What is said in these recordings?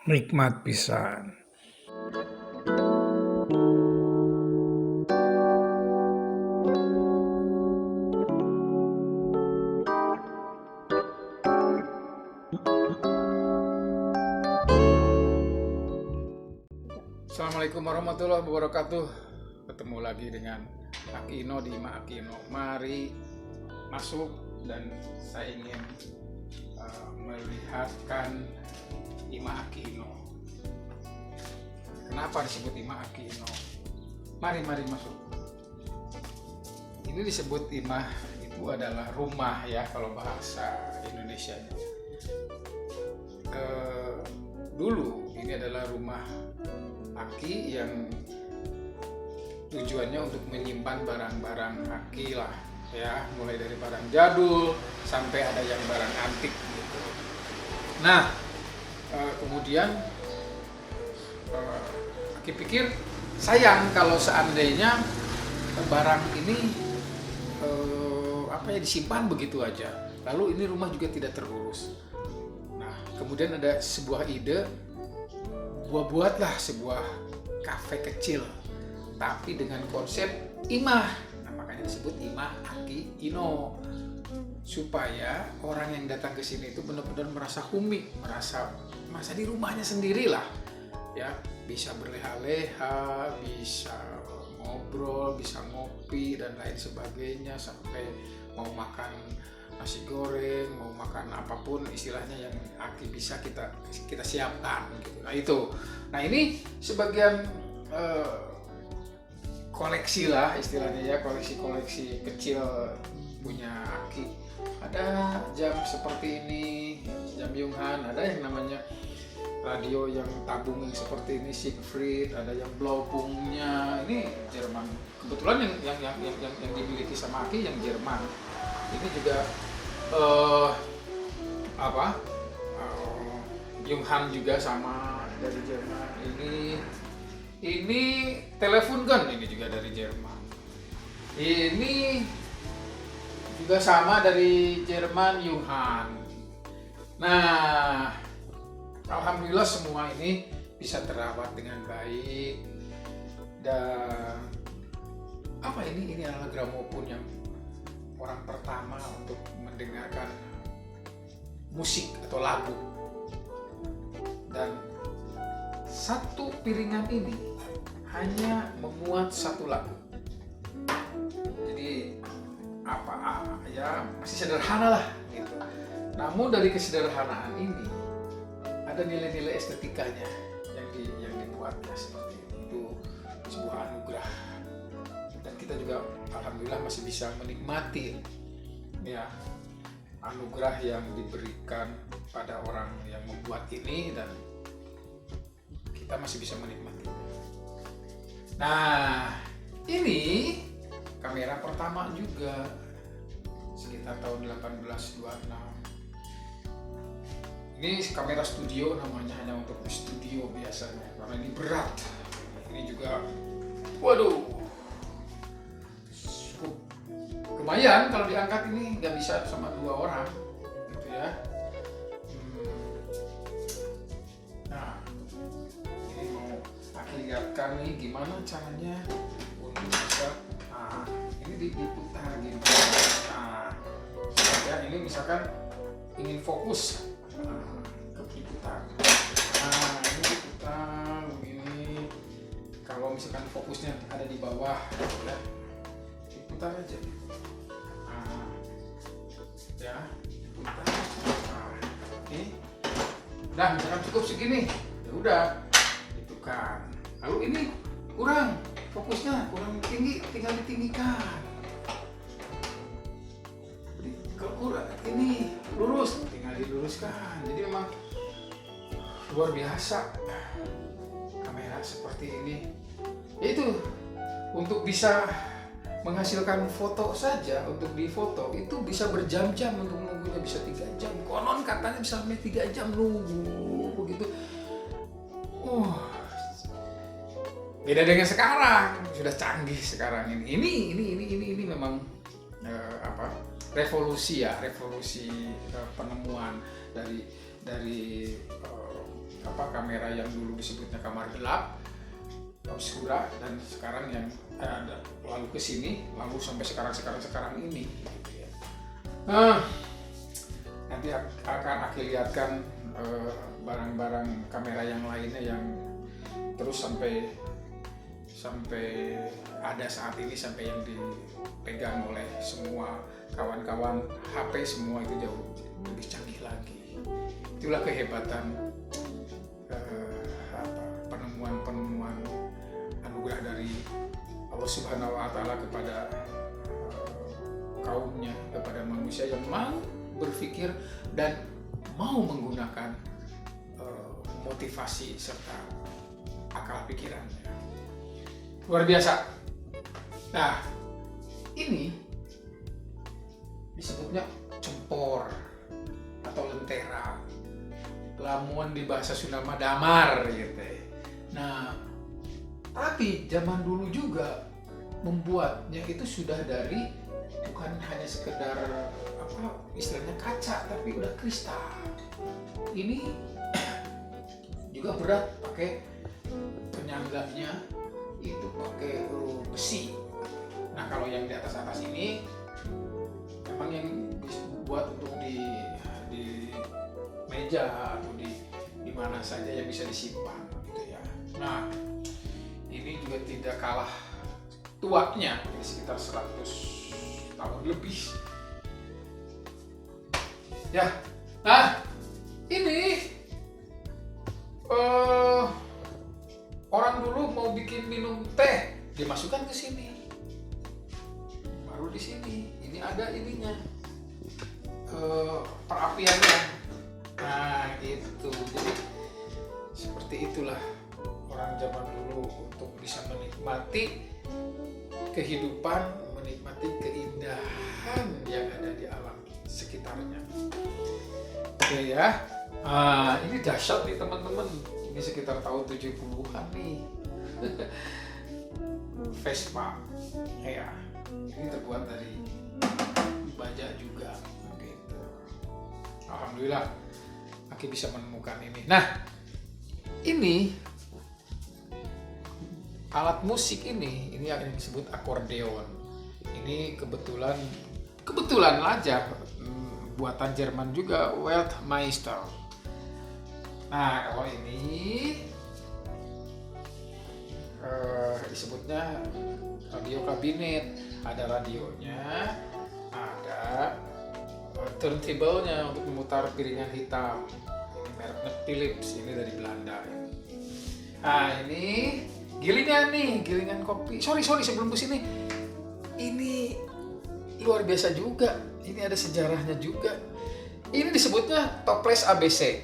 Nikmat pisan. Assalamualaikum warahmatullahi wabarakatuh. Ketemu lagi dengan Akino di Ma Akino. Mari masuk dan saya ingin melihatkan Ima Akino. Kenapa disebut Ima Akino? Mari masuk. Ini disebut Ima itu adalah rumah ya kalau bahasa Indonesianya. Dulu ini adalah rumah Aki yang tujuannya untuk menyimpan barang-barang Aki lah ya, mulai dari barang jadul sampai ada yang barang antik gitu. Nah kemudian Aki pikir sayang kalau seandainya barang ini disimpan begitu aja, lalu ini rumah juga tidak terurus. Nah kemudian ada sebuah ide, buatlah sebuah kafe kecil tapi dengan konsep imah. Nah, makanya disebut Ima Akino, supaya orang yang datang ke sini itu benar-benar merasa humik, merasa di rumahnya sendiri lah ya, bisa berleha-leha, bisa ngobrol, bisa ngopi dan lain sebagainya, sampai mau makan nasi goreng, mau makan apapun istilahnya yang Aki bisa kita siapkan gitu. Nah itu, nah ini sebagian koleksi lah istilahnya ya, koleksi kecil punya Aki. Ada jam seperti ini, jam Yunghan, ada yang namanya radio yang tabung yang seperti ini Siegfried, ada yang Blaupungnya, ini Jerman. Kebetulan yang dimiliki sama Aki yang Jerman. Ini juga Yunghan juga sama dari Jerman. Ini telepon gun, ini juga dari Jerman. Ini juga sama dari Jerman, Yunghan. Nah, alhamdulillah semua ini bisa terawat dengan baik. Dan ini adalah gramofon yang orang pertama untuk mendengarkan musik atau lagu. Dan satu piringan ini hanya memuat satu lagu. Jadi masih sederhana lah gitu. Namun dari kesederhanaan ini ada nilai-nilai estetikanya yang dibuatnya seperti itu sebuah anugerah. Dan kita juga alhamdulillah masih bisa menikmati ya anugerah yang diberikan pada orang yang membuat ini, dan kita masih bisa menikmati. Nah ini kamera pertama juga sekitar tahun 1826. Ini kamera studio namanya, hanya untuk studio biasanya karena ini berat. Ini juga waduh cukup lumayan, kalau diangkat ini nggak bisa sama 2 orang gitu ya. Nah ini mau Aki lihatkan nih gimana caranya untuk bisa ini diputar gitu. Nah ya ini misalkan ingin fokus ke diputar. Nah ini diputar begini. Kalau misalkan fokusnya ada di bawah ya, diputar aja. Ya diputar. Oke. Nah misalkan cukup segini, ya udah ditukar. Lalu ini kurang fokusnya, kurang tinggi, tinggal ditinggikan. Kalau kurang ini lurus, tinggal diluruskan. Jadi memang luar biasa kamera seperti ini. Itu untuk bisa menghasilkan foto saja, untuk difoto itu bisa berjam-jam, untuk nunggunya bisa 3 jam. Konon katanya bisa sampai 3 jam nunggu begitu. Beda dengan sekarang, sudah canggih sekarang ini. Ini memang revolusi penemuan dari kamera yang dulu disebutnya kamar gelap, obscura, dan sekarang yang lalu ke sini, lalu sampai sekarang ini gitu ya. Nanti akan aku lihatkan barang-barang kamera yang lainnya yang terus sampai ada saat ini, sampai yang dipegang oleh semua kawan-kawan HP semua itu jauh lebih canggih lagi. Itulah kehebatan penemuan anugerah dari Allah Subhanahu wa Ta'ala kepada kaumnya, kepada manusia yang mau berpikir dan mau menggunakan motivasi serta akal pikirannya. Luar biasa. Nah, ini disebutnya cempor atau lentera, lamuan di bahasa Sunda mah damar gitu. Nah, tapi zaman dulu juga membuatnya itu sudah dari, bukan hanya sekedar istilahnya kaca, tapi udah kristal. Ini juga berat, pakai penyangganya itu pakai besi. Nah, kalau yang di atas ini memang yang dibuat untuk di meja atau di mana saja yang bisa disimpan gitu ya. Nah, ini juga tidak kalah tuanya, ini sekitar 100 tahun lebih ya. Nah, ini orang dulu mau bikin minum teh dimasukkan ke sini, baru di sini ini ada ininya, perapiannya. Nah itu, jadi seperti itulah orang zaman dulu untuk bisa menikmati kehidupan, menikmati keindahan yang ada di alam sekitarnya. Oke ya, ini dahsyat nih teman-teman, ini sekitar tahun 70-an nih. Vespa ya, ini terbuat dari baja juga gitu. Alhamdulillah Aki bisa menemukan ini. Nah, ini alat musik ini yang disebut akordeon. Ini kebetulan aja buatan Jerman juga, Weltmeister. Nah, kalau ini disebutnya radio kabinet. Ada radionya, ada turntable-nya untuk memutar piringan hitam. Ini mereknya Philips, ini dari Belanda. Nah, ini gilingan kopi. Sorry sebelum kesini, ini luar biasa juga. Ini ada sejarahnya juga. Ini disebutnya toples ABC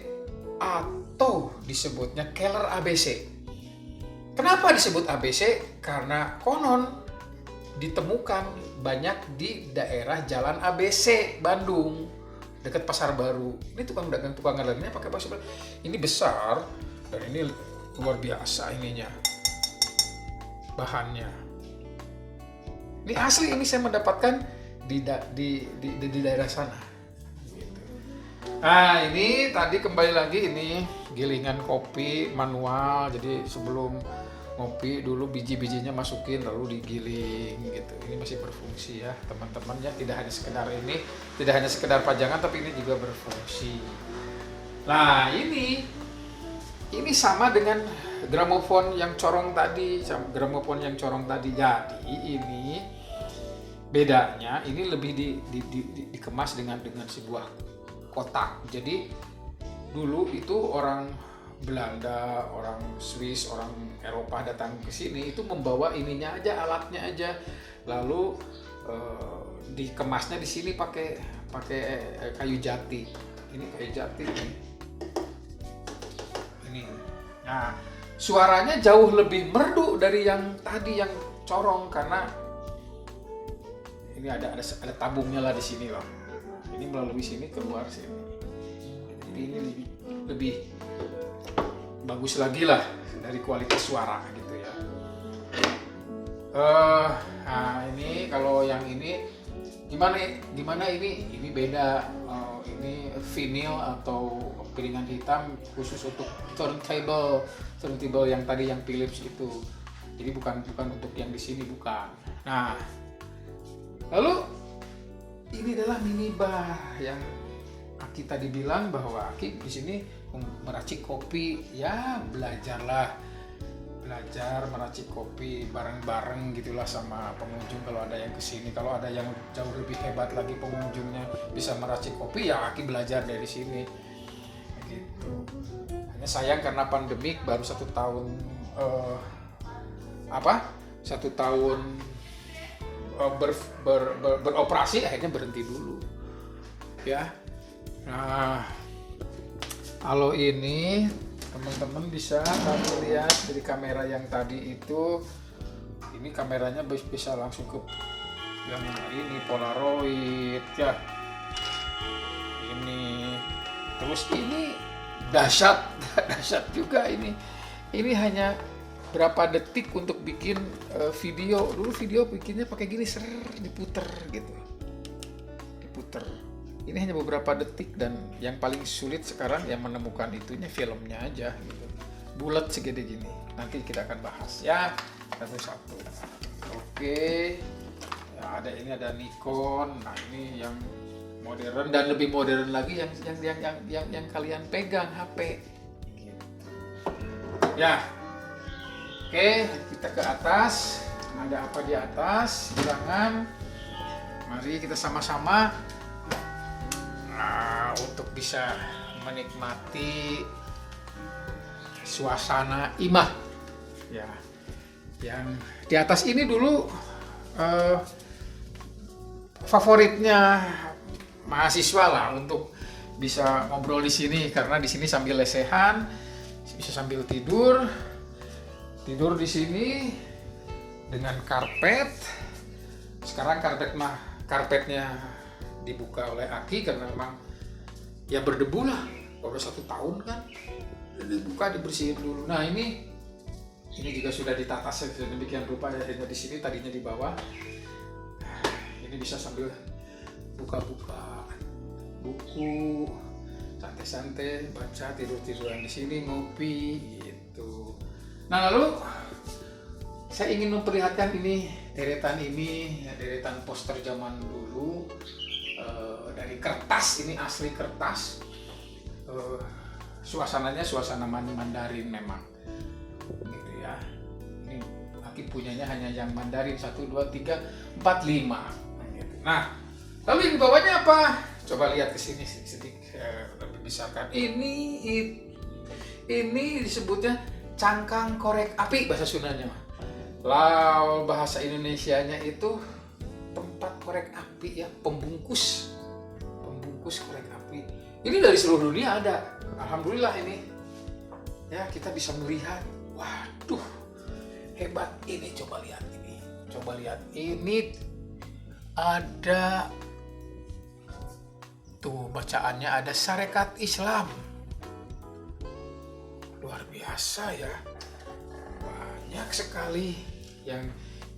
atau disebutnya Keller ABC. Kenapa disebut ABC? Karena konon ditemukan banyak di daerah Jalan ABC Bandung, dekat Pasar Baru. Ini tukang dagangnya pakai bahasa Baru. Ini besar dan ini luar biasa ininya, bahannya. Ini asli, ini saya mendapatkan di daerah sana. Gitu. Nah, ini tadi kembali lagi, ini gilingan kopi manual. Jadi sebelum ngopi dulu biji-bijinya masukin lalu digiling gitu. Ini masih berfungsi ya teman-teman ya, tidak hanya sekedar pajangan, tapi ini juga berfungsi. Nah, ini sama dengan gramofon yang corong tadi, Jadi ini bedanya, ini lebih dikemas dengan sebuah kotak. Jadi dulu itu orang Belanda, orang Swiss, orang Eropa datang ke sini itu membawa ininya aja, alatnya aja, lalu dikemasnya di sini pakai kayu jati. Ini kayu jati ini. Nah, suaranya jauh lebih merdu dari yang tadi yang corong, karena ini ada tabungnya lah di sini loh. Ini melalui sini keluar sini. Jadi ini lebih bagus lagi lah dari kualitas suara gitu ya. Nah, ini kalau yang ini gimana ini beda. ini vinyl atau piringan hitam khusus untuk turntable yang tadi yang Philips itu. Jadi bukan untuk yang di sini, bukan. Nah, lalu ini adalah minibar yang Aki tadi bilang bahwa Aki di sini meracik kopi. Ya, belajar meracik kopi bareng-bareng gitulah sama pengunjung kalau ada yang kesini. Kalau ada yang jauh lebih hebat lagi pengunjungnya bisa meracik kopi, ya Aki belajar dari sini gitu. Hanya sayang karena pandemik baru 1 tahun 1 tahun beroperasi, akhirnya berhenti dulu ya. Nah, kalau ini teman-teman bisa kamu lihat dari kamera yang tadi itu, ini kameranya bisa langsung ke yang ini Polaroid ya. Ini terus ini dahsyat juga ini. Ini hanya berapa detik untuk bikin video. Dulu video bikinnya pakai gini, diputer gitu. Ini hanya beberapa detik, dan yang paling sulit sekarang yang menemukan itunya filmnya aja gitu. Bulat segede gini. Nanti kita akan bahas ya satu-satu. Oke. Ya, ada Nikon. Nah, ini yang modern dan lebih modern lagi yang kalian pegang HP gitu. Ya. Oke, kita ke atas. Ada apa di atas? Silakan. Mari kita sama-sama untuk bisa menikmati suasana imah ya. Yang di atas ini dulu favoritnya mahasiswa lah untuk bisa ngobrol di sini, karena di sini sambil lesehan, bisa sambil tidur di sini dengan karpet. Sekarang karpetnya dibuka oleh Aki karena memang ya berdebu lah, udah 1 tahun kan, dibuka dibersihin dulu. Nah, ini juga sudah ditata sedemikian rupa ya, hanya di sini tadinya di bawah. Ini bisa sambil buka-buka buku, santai-santai baca, tiduran di sini, ngopi gitu. Nah, lalu saya ingin memperlihatkan ini deretan poster zaman dulu. Dari kertas, ini asli kertas. Suasananya suasana Mandarin memang gitu ya. Ini Aki punyanya hanya yang Mandarin 1, 2, 3, 4, 5 gitu. Nah, lalu di bawahnya apa? Coba lihat ke sini sedikit lebih besarkan. Ini disebutnya cangkang korek api bahasa Sundanya. Lalu bahasa Indonesianya itu tempat korek api ya, pembungkus korek api. Ini dari seluruh dunia ada. Alhamdulillah ini ya, kita bisa melihat. Waduh, hebat ini. Coba lihat ini ada tuh bacaannya, ada Sarekat Islam. Luar biasa ya, banyak sekali yang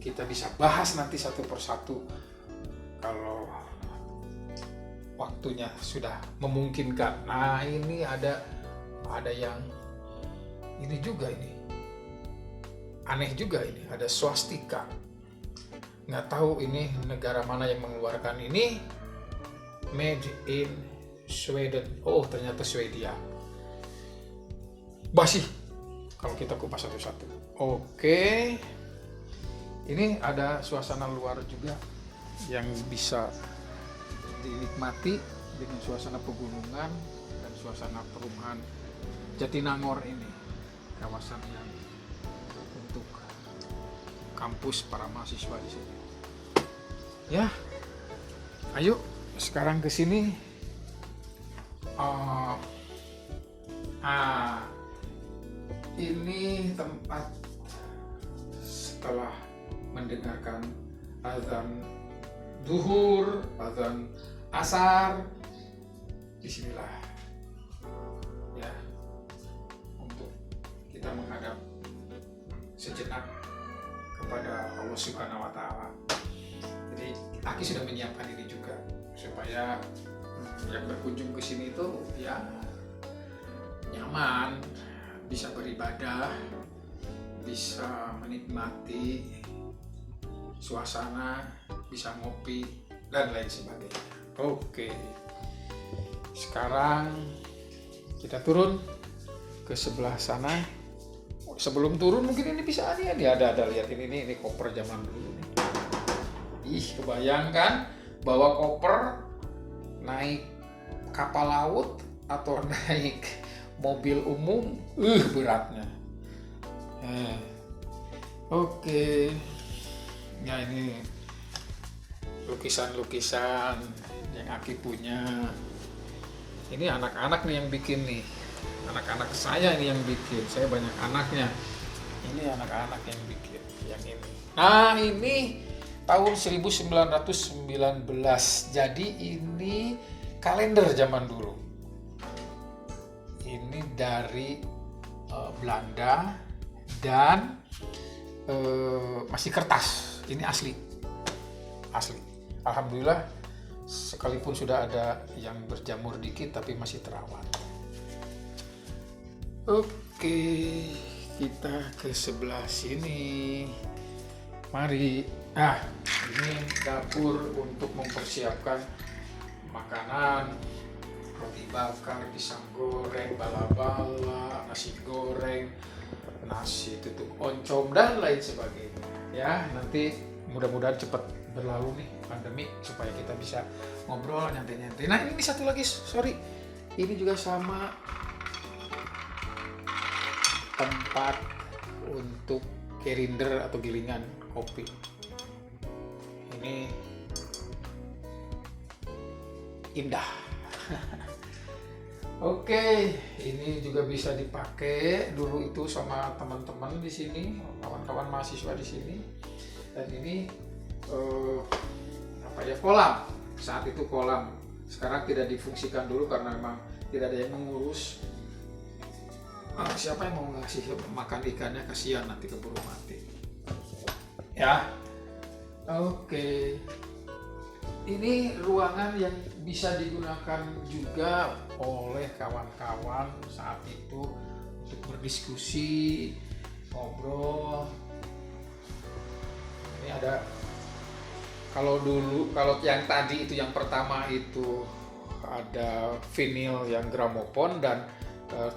kita bisa bahas nanti satu persatu kalau waktunya sudah memungkinkan. Nah, ini ada yang ini juga, ini aneh juga, ini ada swastika. Nggak tahu ini negara mana yang mengeluarkan ini. Made in Sweden. Oh, ternyata Swedia. Basi kalau kita kupas satu-satu. Oke. Ini ada suasana luar juga yang bisa dinikmati dengan suasana pegunungan dan suasana perumahan Jatinangor ini, kawasan yang untuk kampus para mahasiswa di sini. Ya, ayo sekarang ke sini. Ini tempat setelah mendengarkan azan zuhur, azan asar, disinilah ya untuk kita menghadap sejenak kepada Allah Subhanahu wa Ta'ala. Jadi Aki sudah menyiapkan ini juga supaya yang berkunjung ke sini itu ya nyaman, bisa beribadah, bisa menikmati suasana, bisa ngopi dan lain sebagainya. Oke, sekarang kita turun ke sebelah sana. Sebelum turun mungkin ini bisa nih ada lihat ini koper zaman dulu nih. Ih, kebayangkan bawa koper naik kapal laut atau naik mobil umum, beratnya. Oke. Ya, ini lukisan-lukisan yang Aki punya. Ini anak-anak nih yang bikin nih. Anak-anak saya ini yang bikin. Saya banyak anaknya. Ini anak-anak yang bikin yang ini. Nah, ini tahun 1919. Jadi ini kalender zaman dulu. Ini dari Belanda dan masih kertas. Ini asli. Alhamdulillah, sekalipun sudah ada yang berjamur dikit tapi masih terawat. Oke, kita ke sebelah sini. Mari. Nah, ini dapur untuk mempersiapkan makanan, roti bakar, pisang goreng, bala-bala, nasi goreng, nasi tutuk oncom dan lain sebagainya. Ya, nanti mudah-mudahan cepat berlalu nih pandemi supaya kita bisa ngobrol nyantai-nyantai. Nah, ini satu lagi, sorry, ini juga sama, tempat untuk kerinder atau gilingan kopi. Ini indah. Oke, ini juga bisa dipakai dulu itu sama teman-teman di sini, kawan-kawan mahasiswa di sini. Dan ini kolam. Saat itu kolam. Sekarang tidak difungsikan dulu karena memang tidak ada yang mengurus. Siapa yang mau ngasih makan ikannya, kasihan nanti keburu mati. Ya. Oke. Ini ruangan yang bisa digunakan juga oleh kawan-kawan saat itu untuk berdiskusi, ngobrol. Ini ada, kalau yang tadi itu yang pertama itu ada vinyl yang gramofon dan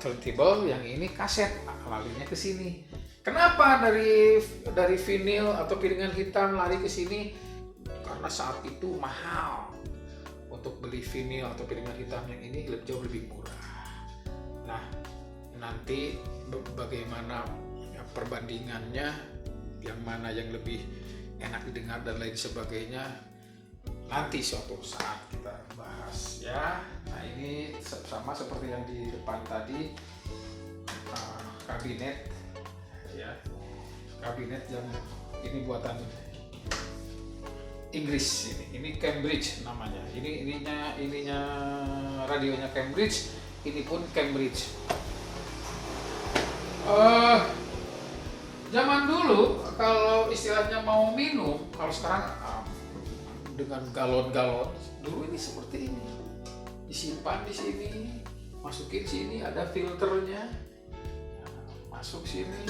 turntable, yang ini kaset. Larinya ke sini. Kenapa dari vinyl atau piringan hitam lari ke sini? Karena saat itu mahal. Untuk beli vinyl atau piringan hitam yang ini jauh lebih murah. Nah, nanti bagaimana ya, perbandingannya, yang mana yang lebih enak didengar dan lain sebagainya, nanti suatu saat kita bahas ya. Nah, ini sama seperti yang di depan tadi, kabinet ya, kabinet yang ini buatan Inggris. Ini Cambridge namanya. Ininya radionya Cambridge, ini pun Cambridge. Zaman dulu kalau istilahnya mau minum, kalau sekarang dengan galon-galon, dulu ini seperti ini. Disimpan di sini, masukin sini, ada filternya. Masuk sini.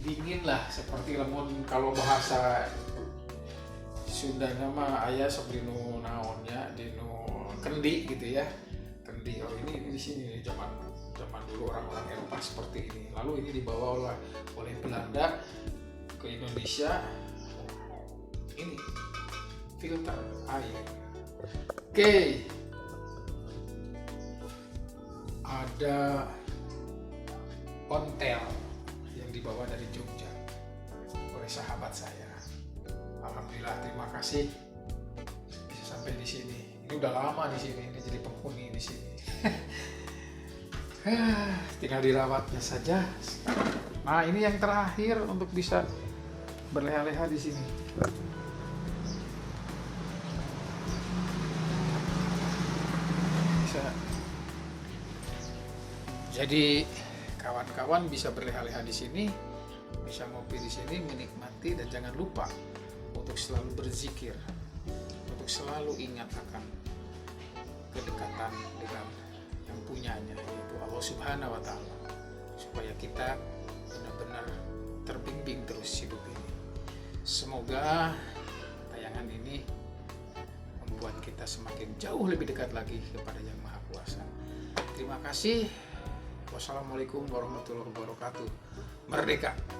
Dingin lah, seperti lemon kalau bahasa Sundanya mah ayah sobrino naonnya dino kendi gitu ya. Kendi. Oh, ini di sini zaman dulu orang-orang Eropa seperti ini. Lalu ini dibawa oleh Belanda ke Indonesia. Ini filter air. Oke. Ada ontel yang dibawa dari Jogja oleh sahabat saya. Alhamdulillah, terima kasih bisa sampai di sini. Ini udah lama di sini, ini jadi penghuni di sini. Tinggal dirawatnya saja. Nah, ini yang terakhir untuk bisa berleha-leha di sini. Bisa. Jadi kawan-kawan bisa berleha-leha di sini, bisa ngopi di sini, menikmati, dan jangan lupa untuk selalu berzikir, untuk selalu ingat akan kedekatan dengan yang punyanya, yaitu Allah Subhanahu wa Ta'ala, supaya kita benar-benar terbimbing terus hidup ini. Semoga tayangan ini membuat kita semakin jauh lebih dekat lagi kepada Yang Maha Kuasa. Terima kasih. Wassalamualaikum warahmatullahi wabarakatuh. Merdeka!